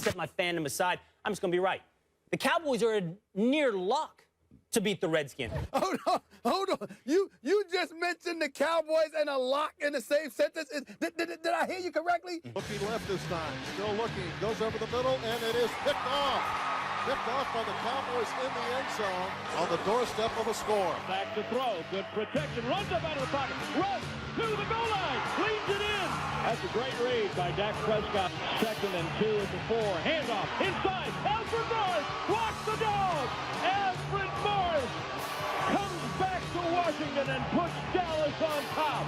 set my fandom aside. I'm just going to be right. The Cowboys are a near lock to beat the Redskins. Hold on. You just mentioned the Cowboys and a lock in the same sentence. Did I hear you correctly? Looking left this time. Still looking. Goes over the middle, and it is picked off. Picked off by the Cowboys in the end zone on the doorstep of a score. Back to throw. Good protection. Runs up out of the pocket. Runs to the goal line. Leads it in. That's a great read by Dak Prescott. 2nd and 2 at the 4. Handoff. Inside. Alfred Morris walks the dog. Alfred Morris comes back to Washington and puts Dallas on top.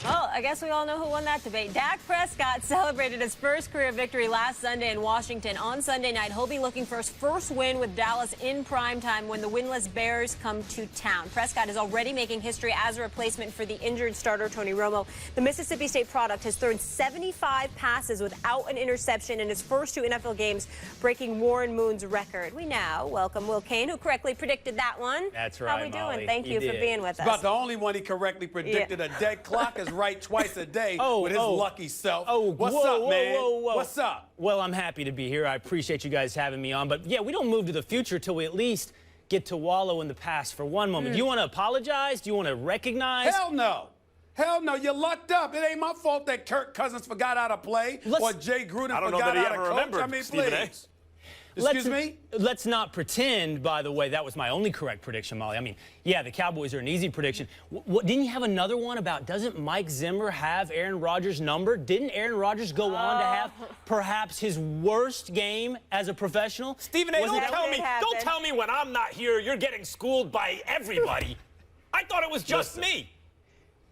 Well, I guess we all know who won that debate. Dak Prescott celebrated his first career victory last Sunday in Washington. On Sunday night, he'll be looking for his first win with Dallas in primetime when the winless Bears come to town. Prescott is already making history as a replacement for the injured starter Tony Romo. The Mississippi State product has thrown 75 passes without an interception in his first 2 NFL games, breaking Warren Moon's record. We now welcome Will Kane, who correctly predicted that one. That's right, How we Molly. doing? Thank you for being with us. About the only one he correctly predicted. A dead clock is right twice a day with his lucky self. What's up, man? What's up? Well, I'm happy to be here. I appreciate you guys having me on. But, yeah, we don't move to the future till we at least get to wallow in the past for one moment. Do you want to apologize? Do you want to recognize? Hell no. Hell no, you lucked up. It ain't my fault that Kirk Cousins forgot how to play or Jay Gruden forgot how to coach. I mean, please. Excuse me? Let's not pretend, by the way, that was my only correct prediction, Molly. I mean, yeah, the Cowboys are an easy prediction. Didn't you have another one about doesn't Mike Zimmer have Aaron Rodgers' number? Didn't Aaron Rodgers go on to have perhaps his worst game as a professional? Stephen A., don't tell me when I'm not here you're getting schooled by everybody. I thought it was just me.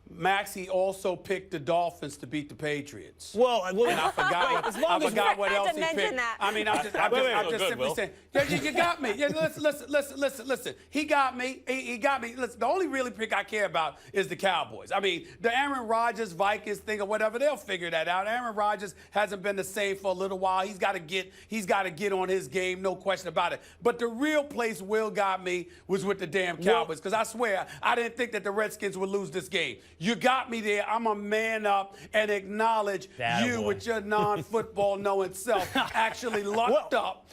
Maxie also picked the Dolphins to beat the Patriots. Well, and I forgot what else he picked. That. I mean, I'm just simply saying. You got me. Yeah, listen. He got me. He got me. Listen, the only really pick I care about is the Cowboys. I mean, the Aaron Rodgers Vikings thing or whatever, they'll figure that out. Aaron Rodgers hasn't been the same for a little while. He's got to get on his game, no question about it. But the real place Will got me was with the damn Cowboys, because I swear I didn't think that the Redskins would lose this game. You got me there. I'm a man up and acknowledge you with your non-football knowing self actually lucked up.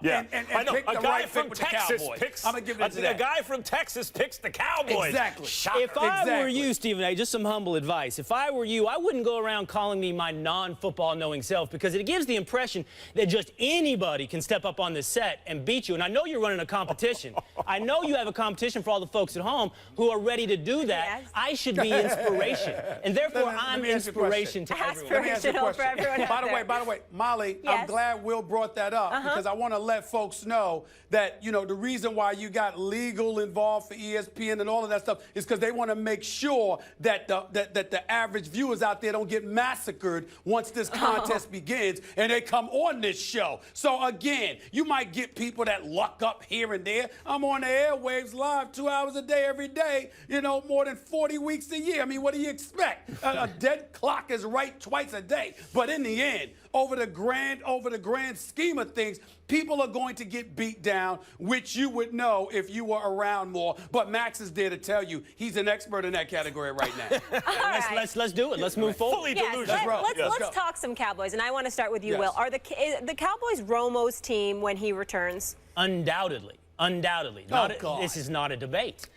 Yeah. and picked the right pick with the Cowboys. I'm going to give it to that. A guy from Texas picks the Cowboys. Exactly. If I were you, Stephen A., just some humble advice. If I were you, I wouldn't go around calling me my non-football knowing self, because it gives the impression that just anybody can step up on this set and beat you. And I know you're running a competition. I know you have a competition for all the folks at home who are ready to do that. Yes. I should be inspiration. And therefore, I'm inspiration to everyone. Aspirational for everyone out there. By the way, Molly, yes. I'm glad Will brought that up because I want to let folks know that, you know, the reason why you got legal involved for ESPN and all of that stuff is because they want to make sure that the average viewers out there don't get massacred once this contest begins and they come on this show. So, again, you might get people that luck up here and there. I'm on the airwaves live 2 hours a day every day, you know, more than 40 weeks a year. I mean, what do you expect? A dead clock is right twice a day. But in the end, over the grand scheme of things, people are going to get beat down, which you would know if you were around more. But Max is there to tell you he's an expert in that category right now. Let's do it. Let's move forward. Fully delusional. Let's talk some Cowboys, and I want to start with you, Will. Are the Cowboys Romo's team when he returns? Undoubtedly. This is not a debate.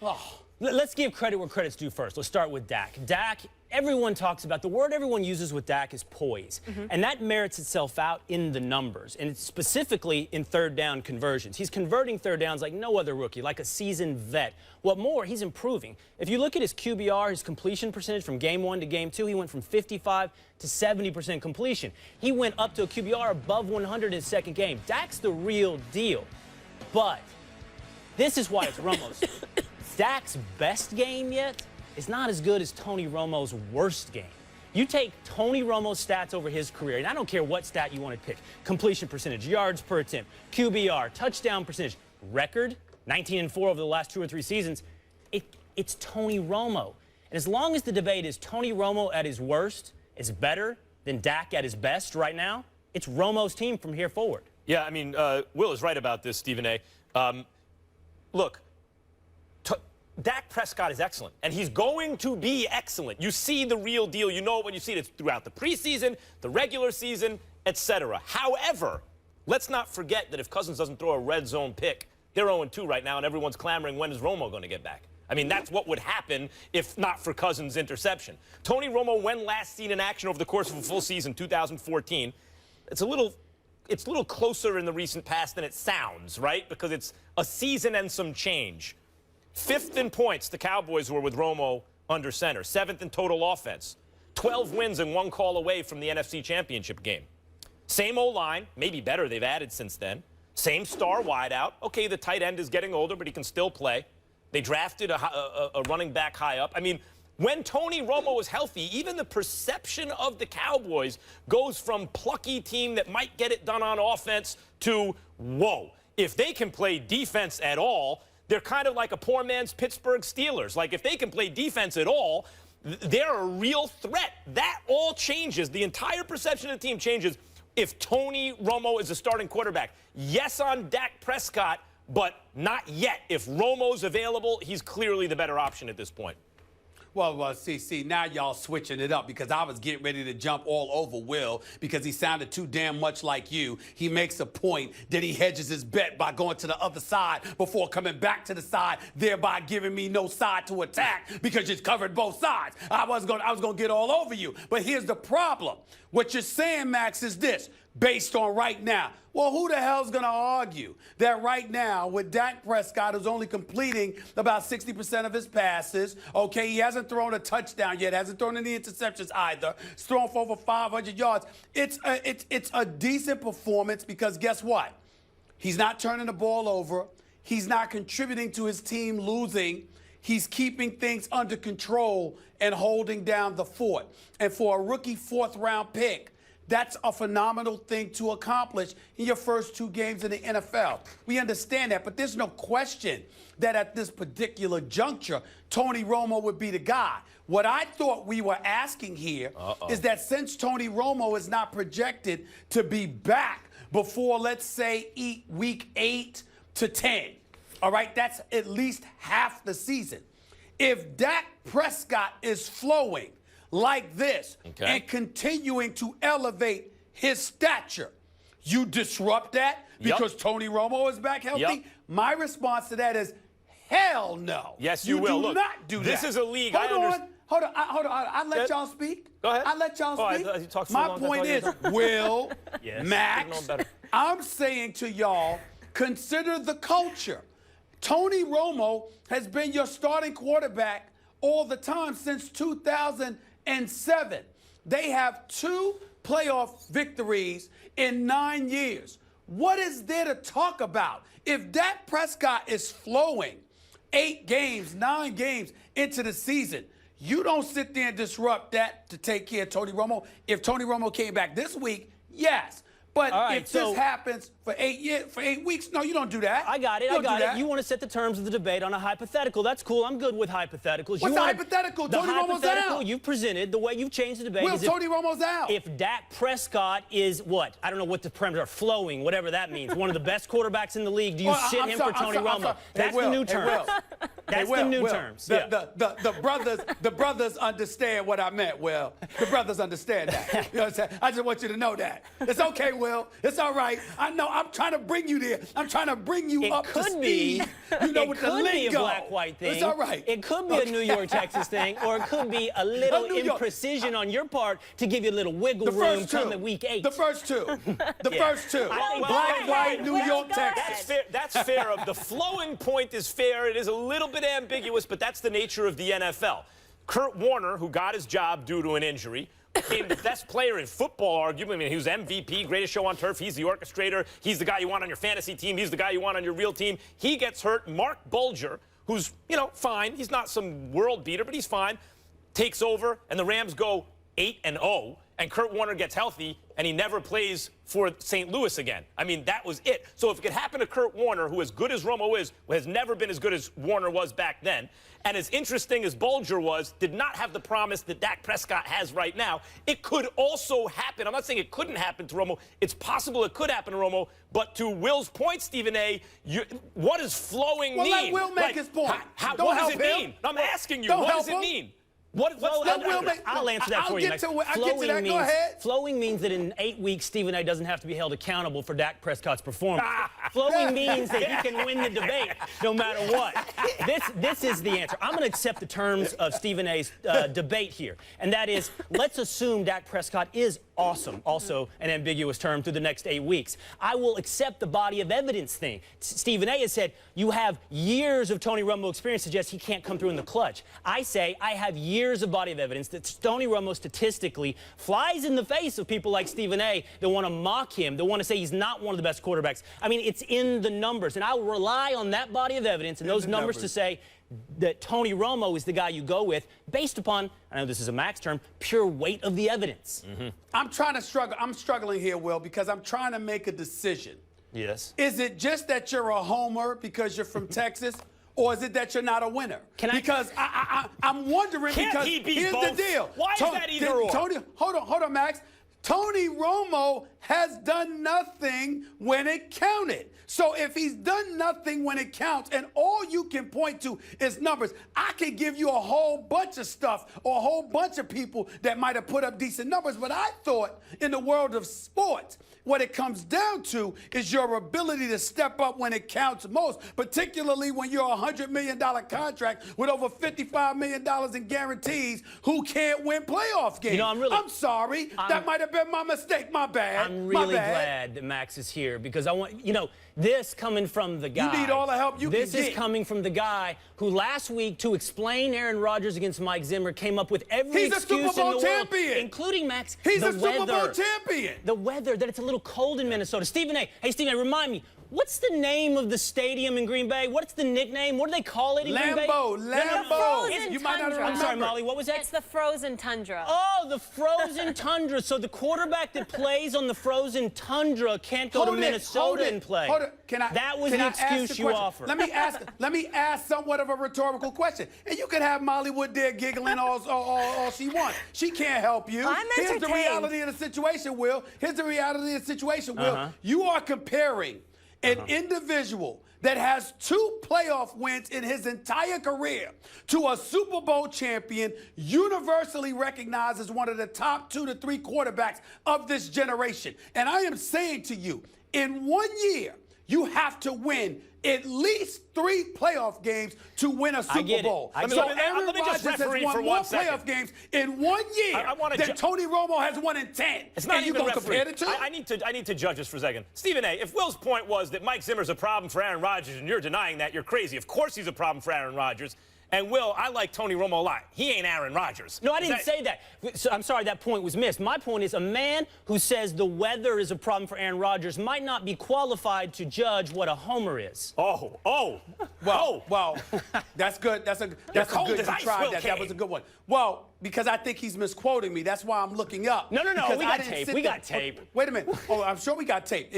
Let's give credit where credit's due first. Let's start with Dak. Dak, everyone talks about, the word everyone uses with Dak is poise. And that merits itself out in the numbers, and it's specifically in third down conversions. He's converting third downs like no other rookie, like a seasoned vet. What more, he's improving. If you look at his QBR, his completion percentage from game 1 to game 2, he went from 55 to 70% completion. He went up to a QBR above 100 in his second game. Dak's the real deal. But this is why it's Romo's. Dak's best game yet is not as good as Tony Romo's worst game. You take Tony Romo's stats over his career, and I don't care what stat you want to pick, completion percentage, yards per attempt, QBR, touchdown percentage, record, 19-4 over the last 2 or 3 seasons, it's Tony Romo. And as long as the debate is Tony Romo at his worst is better than Dak at his best right now, it's Romo's team from here forward. Yeah, I mean, Will is right about this, Stephen A. Look, Dak Prescott is excellent, and he's going to be excellent. You see the real deal. You know it when you see it. It's throughout the preseason, the regular season, etc. However, let's not forget that if Cousins doesn't throw a red zone pick, they're 0-2 right now, and everyone's clamoring, when is Romo going to get back? I mean, that's what would happen if not for Cousins' interception. Tony Romo, when last seen in action over the course of a full season, 2014, it's a little closer in the recent past than it sounds, right? Because it's a season and some change. 5th in points, the Cowboys were with Romo under center. 7th in total offense. 12 wins and 1 call away from the NFC Championship game. Same O-line, maybe better, they've added since then. Same star wideout. Okay, the tight end is getting older, but he can still play. They drafted a running back high up. I mean, when Tony Romo was healthy, even the perception of the Cowboys goes from plucky team that might get it done on offense to, whoa, if they can play defense at all, they're kind of like a poor man's Pittsburgh Steelers. Like, if they can play defense at all, they're a real threat. That all changes. The entire perception of the team changes if Tony Romo is a starting quarterback. Yes on Dak Prescott, but not yet. If Romo's available, he's clearly the better option at this point. Well, see, now y'all switching it up because I was getting ready to jump all over Will because he sounded too damn much like you. He makes a point, then he hedges his bet by going to the other side before coming back to the side, thereby giving me no side to attack because you covered both sides. I was gonna get all over you. But here's the problem. What you're saying, Max, is this, based on right now. Well, who the hell's going to argue that right now with Dak Prescott, who's only completing about 60% of his passes, okay, he hasn't thrown a touchdown yet, hasn't thrown any interceptions either, he's thrown for over 500 yards. It's a decent performance because guess what? He's not turning the ball over. He's not contributing to his team losing. He's keeping things under control and holding down the fort. And for a rookie 4th-round pick, that's a phenomenal thing to accomplish in your first 2 games in the NFL. We understand that, but there's no question that at this particular juncture, Tony Romo would be the guy. What I thought we were asking here is that since Tony Romo is not projected to be back before, let's say, week 8 to 10, all right, that's at least half the season. If Dak Prescott is flowing like this and continuing to elevate his stature, you disrupt that because Tony Romo is back healthy? My response to that is, hell no. Yes, you will. Do not do that. This is a league. Hold on. I'll let y'all speak. Go ahead. I'll let y'all speak. My point is, Will, Max, I'm saying to y'all, consider the culture. Tony Romo has been your starting quarterback all the time since 2007. They have 2 playoff victories in 9 years. What is there to talk about? If Dak Prescott is flowing 8 games, 9 games into the season, you don't sit there and disrupt that to take care of Tony Romo. If Tony Romo came back this week, yes. But if this happens for 8 weeks, no, you don't do that. I got it. You want to set the terms of the debate on a hypothetical. That's cool. I'm good with hypotheticals. What's the hypothetical? Tony Romo's out. You've presented, the way you've changed the debate. Will, Tony Romo's out. If Dak Prescott is what? I don't know what the parameters are. Flowing, whatever that means. One of the best quarterbacks in the league. Do you sit him for Tony Romo? That's the new terms. That's the new terms. The brothers understand what I meant, Will. The brothers understand that. You know what I'm saying? I just want you to know that. It's okay, Will. It's all right. I know. I'm trying to bring you there. I'm trying to bring you up to speed. You know, with the lingo. It could be a black-white thing. It's all right. It could be a New York, Texas thing, or it could be a little imprecision on your part to give you a little wiggle room coming week 8. The first two. The first two. Black, white, New York, Texas. That's fair. The flowing point is fair. It is a little bit ambiguous, but that's the nature of the NFL. Kurt Warner, who got his job due to an injury, became the best player in football, arguably. I mean, he was MVP, greatest show on turf. He's the orchestrator. He's the guy you want on your fantasy team. He's the guy you want on your real team. He gets hurt. Mark Bulger, who's, fine. He's not some world beater, but he's fine. Takes over, and the Rams go 8-0, and Kurt Warner gets healthy, and he never plays for St. Louis again. I mean, that was it. So if it could happen to Kurt Warner, who as good as Romo is, has never been as good as Warner was back then, and as interesting as Bulger was, did not have the promise that Dak Prescott has right now, it could also happen. I'm not saying it couldn't happen to Romo. It's possible it could happen to Romo. But to Will's point, Stephen A., what does flowing mean? Well, let Will make his point. What does it mean? I'm asking you, what does it mean? What's I'll answer that for you, Max. I'll get to that. Go ahead. Flowing means that in 8 weeks, Stephen A. doesn't have to be held accountable for Dak Prescott's performance. Flowing means that he can win the debate no matter what. This is the answer. I'm going to accept the terms of Stephen A.'s debate here, and that is, let's assume Dak Prescott is awesome, also an ambiguous term, through the next 8 weeks. I will accept the body of evidence thing. Stephen A. has said, you have years of Tony Romo experience suggests he can't come through in the clutch. I say I have years of body of evidence that Tony Romo statistically flies in the face of people like Stephen A. that want to mock him, that want to say he's not one of the best quarterbacks. I mean, it's in the numbers, and I will rely on that body of evidence and those numbers to say that Tony Romo is the guy you go with based upon, I know this is a Max term, pure weight of the evidence. I'm struggling here, Will, because I'm trying to make a decision. Yes. Is it just that you're a homer because you're from Texas? Or is it that you're not a winner? Because I'm wondering, because here's the deal. Why is that either or? Tony, hold on, Max. Tony Romo has done nothing when it counted. So if he's done nothing when it counts and all you can point to is numbers, I can give you a whole bunch of stuff or a whole bunch of people that might have put up decent numbers. But I thought in the world of sports, what it comes down to is your ability to step up when it counts most, particularly when you're a $100 million contract with over $55 million in guarantees who can't win playoff games. You know, I'm sorry. That might have been my mistake. My bad. I'm really glad that Max is here because I want, this coming from the guy. You need all the help you can get. This is coming from the guy who last week, to explain Aaron Rodgers against Mike Zimmer, came up with every excuse in the world, including Max. He's a Super Bowl champion. The weather, that it's a little cold in Minnesota. Stephen A. Hey, Stephen A., remind me. What's the name of the stadium in Green Bay? What's the nickname? What do they call it in Green Bay? Lambeau. You might not remember. I'm sorry, Molly, what was that? It's the frozen tundra. Oh, the frozen tundra. So the quarterback that plays on the frozen tundra can't go to Minnesota and play. That was the excuse you offered. Let me ask somewhat of a rhetorical question. And you can have Molly Wood there giggling all she wants. She can't help you. I'm entertained. Here's the reality of the situation, Will. You are comparing an individual that has 2 playoff wins in his entire career to a Super Bowl champion, universally recognized as one of the top 2 to 3 quarterbacks of this generation. And I am saying to you, in 1 year, you have to win at least 3 playoff games to win a Super Bowl. So Aaron Rodgers has won more playoff games in 1 year than Tony Romo has won in 10. It's not even going to compare the two? I need to judge this for a second. Stephen A., if Will's point was that Mike Zimmer's a problem for Aaron Rodgers and you're denying that, you're crazy. Of course he's a problem for Aaron Rodgers. And, Will, I like Tony Romo a lot. He ain't Aaron Rodgers. No, I didn't say that. So, I'm sorry, that point was missed. My point is a man who says the weather is a problem for Aaron Rodgers might not be qualified to judge what a homer is. Well, that's good. That's a good try. That was a good one. Well, because I think he's misquoting me. That's why I'm looking up. No, we got tape. We got tape. Wait a minute. Oh, I'm sure we got tape.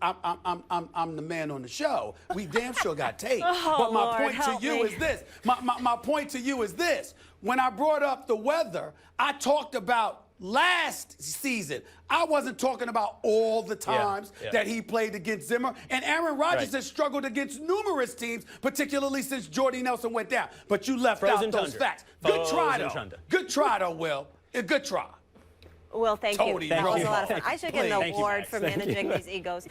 I'm the man on the show. We damn sure got tape. But my point to you is this. My point to you is this. When I brought up the weather, I talked about last season. I wasn't talking about all the times that he played against Zimmer. And Aaron Rodgers has struggled against numerous teams, particularly since Jordy Nelson went down. But you left out those facts. Good try, though. Good try, though, Will. A good try. Will, thank you. Tony That was Romo. a lot of fun. I should get an award for managing these egos.